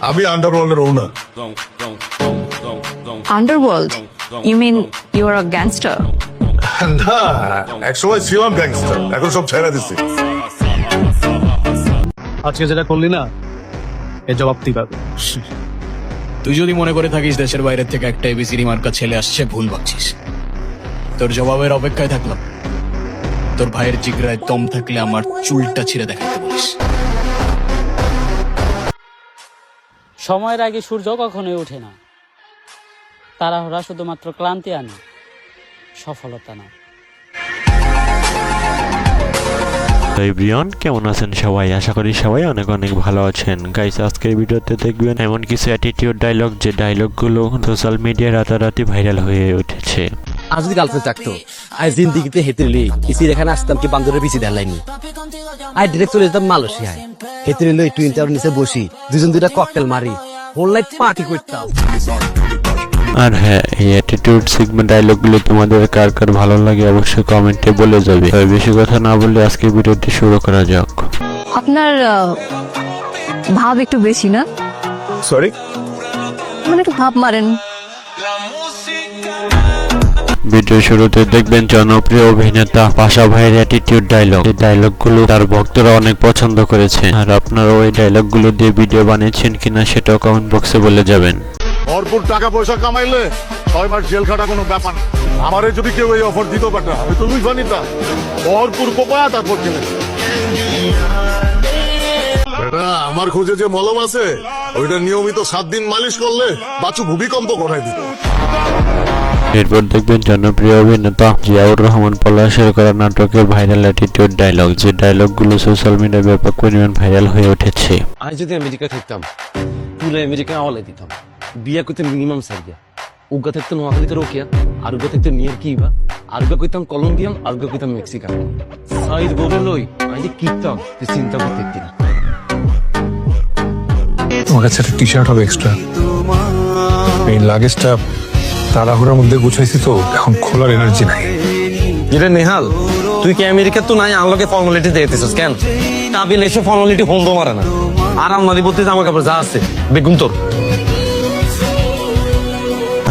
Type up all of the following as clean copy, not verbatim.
আমি আন্ডারওয়ার্ল্ডের ওনার। Underworld? You mean you are a gangster? না, একসময় ছিলাম গ্যাংস্টার, এখন সব ছেড়ে দিচ্ছি। আজকে যেটা করলি না এর জবাব তুই পাবি। তুই যদি মনে করে থাকিস দেশের বাইরে থেকে একটা এবিসিডি মার্কা ছেলে আসছে, ভুল ভাবছিস। তোর জবাবের অপেক্ষায় থাকলাম। তোর ভাইয়ের জিগরায় দম থাকলে আমার চুলটা ছিঁড়ে দেখাতে বলিস। সময়ের আগে সূর্য কখনোই ওঠে না। তাড়াহুড়া শুধুমাত্র ক্লান্তি আনে, সফলতা না। এভরিওয়ান, কেমন আছেন সবাই? আশা করি সবাই অনেক অনেক ভালো আছেন। গাইস, আজকের ভিডিওতে দেখবেন এমন কিছু অ্যাটিটিউড ডায়লগ, যে ডায়লগগুলো সোশ্যাল মিডিয়ায় রাতারাতি ভাইরাল হয়ে উঠেছে। আজ যদি গার্লফ্রেন্ড থাকতো, আজ জিন্দিগিতে হেতেলি ইসির এখানে আসতাম কি বান্দরের পিছিয়ে দেখাইনি। আজ ডিরেক্ট চলে যেতাম মালয়েশিয়ায়, হেতেলি লই টুইন টাওয়ার নিচে বসি দুজন দুইটা ককটেল মারি হোল নাইট পার্টি করতাম। আর হ্যাঁ, এই অ্যাটিটিউড সিগমেন্ট ডায়লগগুলো তোমাদের কার কার ভালো লাগে অবশ্যই কমেন্টে বলে যাবে। তবে বেশি কথা না বলে আজকে ভিডিওটি শুরু করা যাক। আপনার ভাব একটু বেশি না? সরি, মানে একটু ভাব মারেন। ভিডিও শুরুতে দেখবেন জনপ্রিয় অভিনেতা পাশা ভাইয়ের অ্যাটিটিউড ডায়লগ। এই ডায়লগগুলো তার ভক্তরা অনেক পছন্দ করেছে। আর আপনারা ওই ডায়লগগুলো দিয়ে ভিডিও বানিয়েছেন কিনা সেটাও কমেন্ট বক্সে বলে যাবেন। ভরপুর টাকা পয়সা কামাইলে 6 মাস জেল খাটা কোনো ব্যাপার না। আমারে যদি কেউ এই অফার দিত পারত, আমি তো বুঝবা নিতাম। ভরপুর কোপায়া তারপর কিনে। এটা আমার খোঁজে যে মলম আছে, ওইটা নিয়মিত 7 দিন মালিশ করলে বাচ্চু ভূমিকম্প করাই দিত। এরপর দেখবেন জনপ্রিয় অভিনেতা জিয়াউর রহমান পলাশের করা নাটকের ভাইরাল অ্যাটিটিউড ডায়লগ, যে ডায়লগগুলো সোশ্যাল মিডিয়ায় ব্যাপক পরিমাণ ভাইরাল হয়ে উঠেছে। আজ যদি আমেরিকা থাকতাম, পুরো আমেরিকা আওয়ালাই দিতাম। বিয়া করতে মিনিমাম সারিয়া উগা থাকতো নোয়াখালীতে রোকিয়া, আর উগা থাকতো নিয়ার কিবা, আর উগা কইতাম কলম্বিয়ান, আর উগা কইতাম মেক্সিকান। সাইড বলে লই আজ কিতাম তুই চিন্তা করতে দিন। তোমার কাছে একটা টি শার্ট হবে এক্সট্রা। এই লাগেজটা তাড়াহুড়ার মধ্যে গুছাইছি তো, এখন খোলার এনার্জি নাই। এটা নেহাল, তুই কি আমেরিকা তো নাই আলোকে ফর্মালিটি দিতেছিস কেন? কাবিল এসে ফর্মালিটি বন্ধ মারে না। আর আমাদের প্রতি জামা কাপড় যা আছে বেগুন তোর।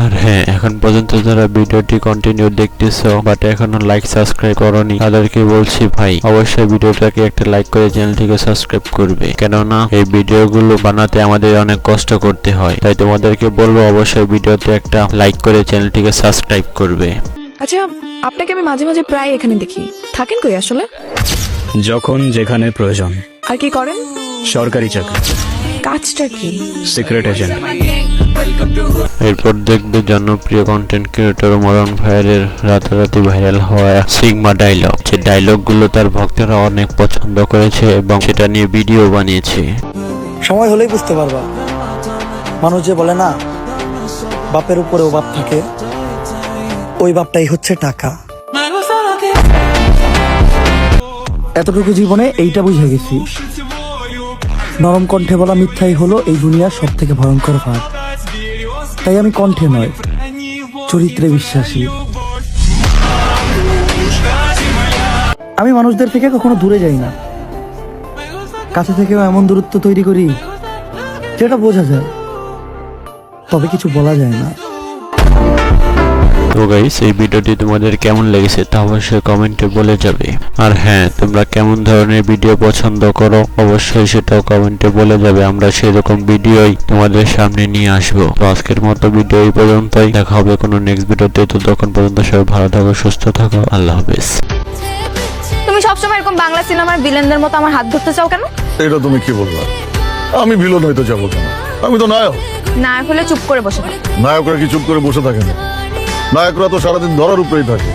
আর হ্যাঁ, এখন পর্যন্ত যারা ভিডিওটি কন্টিনিউ দেখতেছো বাট এখনো লাইক সাবস্ক্রাইব করোনি, তাদেরকে বলছি ভাই অবশ্যই ভিডিওটাকে একটা লাইক করে চ্যানেলটিকে সাবস্ক্রাইব করবে, কেননা এই ভিডিওগুলো বানাতে আমাদের অনেক কষ্ট করতে হয়। তাই তোমাদেরকে বলবো অবশ্যই ভিডিওতে একটা লাইক করে চ্যানেলটিকে সাবস্ক্রাইব করবে। আচ্ছা, আপনাকে আমি মাঝে মাঝে প্রায় এখানে দেখি, থাকেন কই আসলে? যখন যেখানে প্রয়োজন। আর কি করেন? সরকারি চাকরি, কাজটা কি? Secret agent. এরপর দেখবে জনপ্রিয় কন্টেন্ট ক্রিয়েটর মরণ ভাইয়ের রাতারাতি ভাইরাল হওয়া সিগমা ডায়লগ, যে ডায়লগগুলো তার ভক্তরা অনেক পছন্দ করেছে এবং সেটা নিয়ে ভিডিও বানিয়েছে। সময় হলেই বুঝতে পারবা, মানুষ যে বলে না বাপের উপরেও বাপ থাকে, ওই বাপটাই হচ্ছে টাকা। এতটুকু জীবনে এইটা বুঝে গেছি, নরম কণ্ঠে বলা মিথ্যাই হলো এই দুনিয়ার সব থেকে ভয়ঙ্কর ভাব। তাই আমি কণ্ঠে নয়, চরিত্রে বিশ্বাসী। আমি মানুষদের থেকে কখনো দূরে যাই না, কাছে থেকেও এমন দূরত্ব তৈরি করি যেটা বোঝা যায়, তবে কিছু বলা যায় না। তো গাইস, এই ভিডিওটি তোমাদের কেমন লেগেছে তা অবশ্যই কমেন্টে বলে যাবে। আর হ্যাঁ, তোমরা কেমন ধরনের ভিডিও পছন্দ করো অবশ্যই সেটাও কমেন্টে বলে যাবে। আমরা সেরকম ভিডিওই তোমাদের সামনে নিয়ে আসবো। তো আজকের মতো ভিডিও এই পর্যন্তই, দেখা হবে কোনো নেক্সট ভিডিওতে। তো তখন পর্যন্ত সবাই ভালো থাকো, সুস্থ থাকো, আল্লাহ হাফেজ। তুমি সবসময় এরকম বাংলা সিনেমার ভিলেনদের মতো আমার হাত ধরতে চাও কেন? এটা তুমি কি বলবা? আমি ভিলেন হইতে যাবো কেন? আমি তো নায়ক। নায়ক হলে চুপ করে বসে থাকো। নায়করা কি চুপ করে বসে থাকে না? নায়করা তো সারাদিন ধরার উপরেই থাকে।